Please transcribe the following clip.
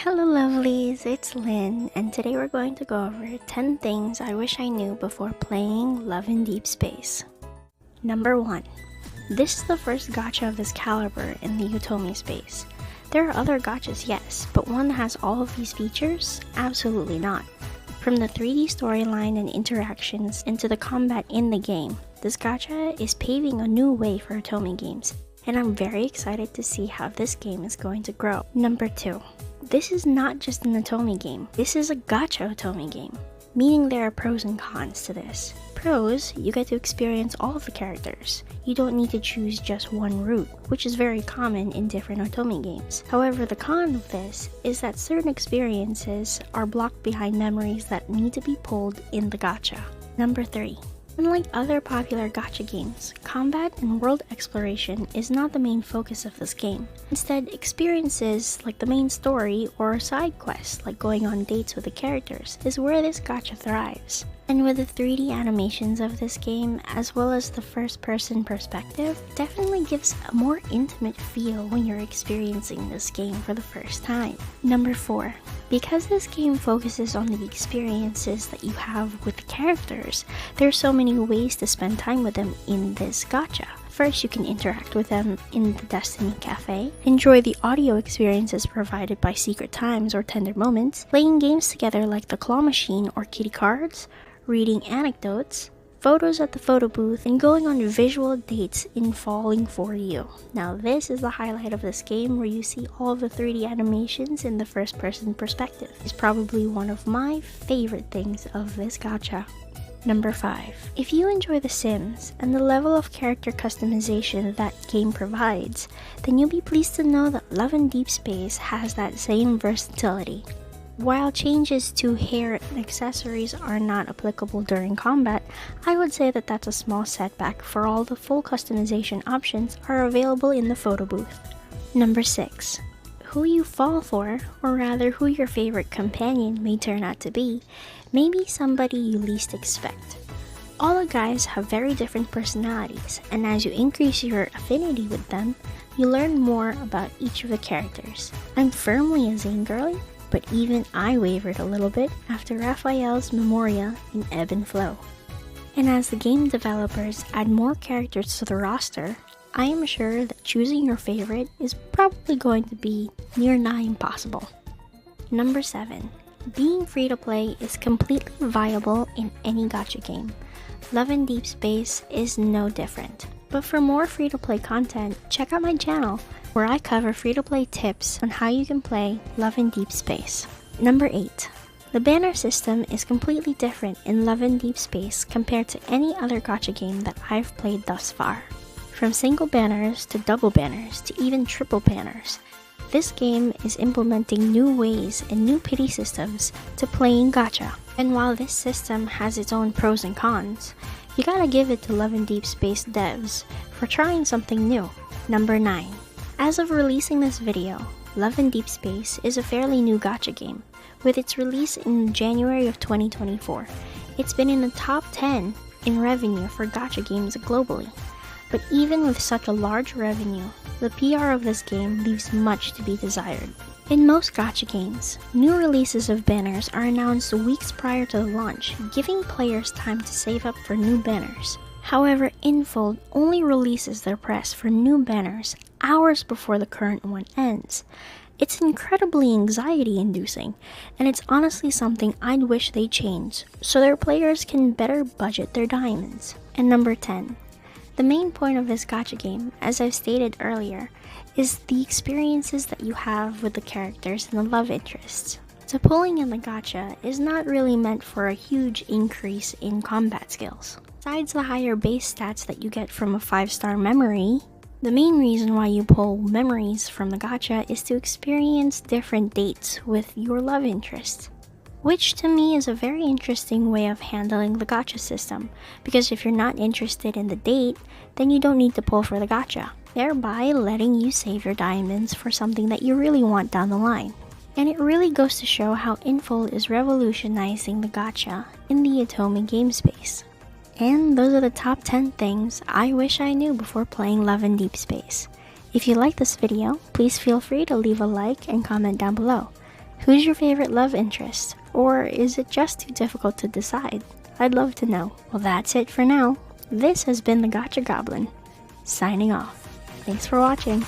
Hello lovelies, it's Lynn, and today we're going to go over 10 things I wish I knew before playing Love and Deepspace. Number 1. This is the first gacha of this caliber in the otome space. There are other gachas, yes, but one that has all of these features? Absolutely not. From the 3D storyline and interactions into the combat in the game, this gacha is paving a new way for otome games, and I'm very excited to see how this game is going to grow. Number 2. This is not just an otome game, this is a gacha otome game, meaning there are pros and cons to this. Pros, you get to experience all of the characters. You don't need to choose just one route, which is very common in different otome games. However, the con of this is that certain experiences are blocked behind memories that need to be pulled in the gacha. Number 3. Unlike other popular gacha games, combat and world exploration is not the main focus of this game. Instead, experiences like the main story or side quests like going on dates with the characters is where this gacha thrives. And with the 3D animations of this game, as well as the first-person perspective, definitely gives a more intimate feel when you're experiencing this game for the first time. Number 4. Because this game focuses on the experiences that you have with the characters, there's so many ways to spend time with them in this gacha. First, you can interact with them in the Destiny Cafe, enjoy the audio experiences provided by Secret Times or Tender Moments, playing games together like the Claw Machine or Kitty Cards, reading anecdotes, photos at the photo booth, and going on visual dates in Falling For You. Now this is the highlight of this game, where you see all of the 3D animations in the first person perspective. It's probably one of my favorite things of this gacha. Number 5. If you enjoy The Sims and the level of character customization that game provides, then you'll be pleased to know that Love and Deepspace has that same versatility. While changes to hair and accessories are not applicable during combat, I would say that that's a small setback, for all the full customization options are available in the photo booth. Number 6. Who you fall for, or rather who your favorite companion may turn out to be, may be somebody you least expect. All the guys have very different personalities, and as you increase your affinity with them, you learn more about each of the characters. I'm firmly a Zane girly, but even I wavered a little bit after Raphael's Memoria in Ebb and Flow. And as the game developers add more characters to the roster, I am sure that choosing your favorite is probably going to be near nigh impossible. Number 7. Being free to play is completely viable in any gacha game. Love and Deepspace is no different. But for more free-to-play content, check out my channel, where I cover free-to-play tips on how you can play Love and Deepspace. Number 8. The banner system is completely different in Love and Deepspace compared to any other gacha game that I've played thus far. From single banners to double banners to even triple banners, this game is implementing new ways and new pity systems to playing gacha. And while this system has its own pros and cons, you gotta give it to Love and Deepspace devs for trying something new. Number 9. As of releasing this video, Love and Deepspace is a fairly new gacha game. With its release in January of 2024, it's been in the top 10 in revenue for gacha games globally. But even with such a large revenue, the PR of this game leaves much to be desired. In most gacha games, new releases of banners are announced weeks prior to the launch, giving players time to save up for new banners. However, Infold only releases their press for new banners hours before the current one ends. It's incredibly anxiety-inducing, and it's honestly something I'd wish they changed, so their players can better budget their diamonds. And number 10. The main point of this gacha game, as I've stated earlier, is the experiences that you have with the characters and the love interests. So pulling in the gacha is not really meant for a huge increase in combat skills. Besides the higher base stats that you get from a 5-star memory, the main reason why you pull memories from the gacha is to experience different dates with your love interests. Which to me is a very interesting way of handling the gacha system, because if you're not interested in the date, then you don't need to pull for the gacha, thereby letting you save your diamonds for something that you really want down the line. And it really goes to show how Infold is revolutionizing the gacha in the otome game space. And those are the top 10 things I wish I knew before playing Love and Deepspace. If you like this video, please feel free to leave a like and comment down below. Who's your favorite love interest? Or is it just too difficult to decide? I'd love to know. Well, that's it for now. This has been the Gacha Goblin, signing off. Thanks for watching.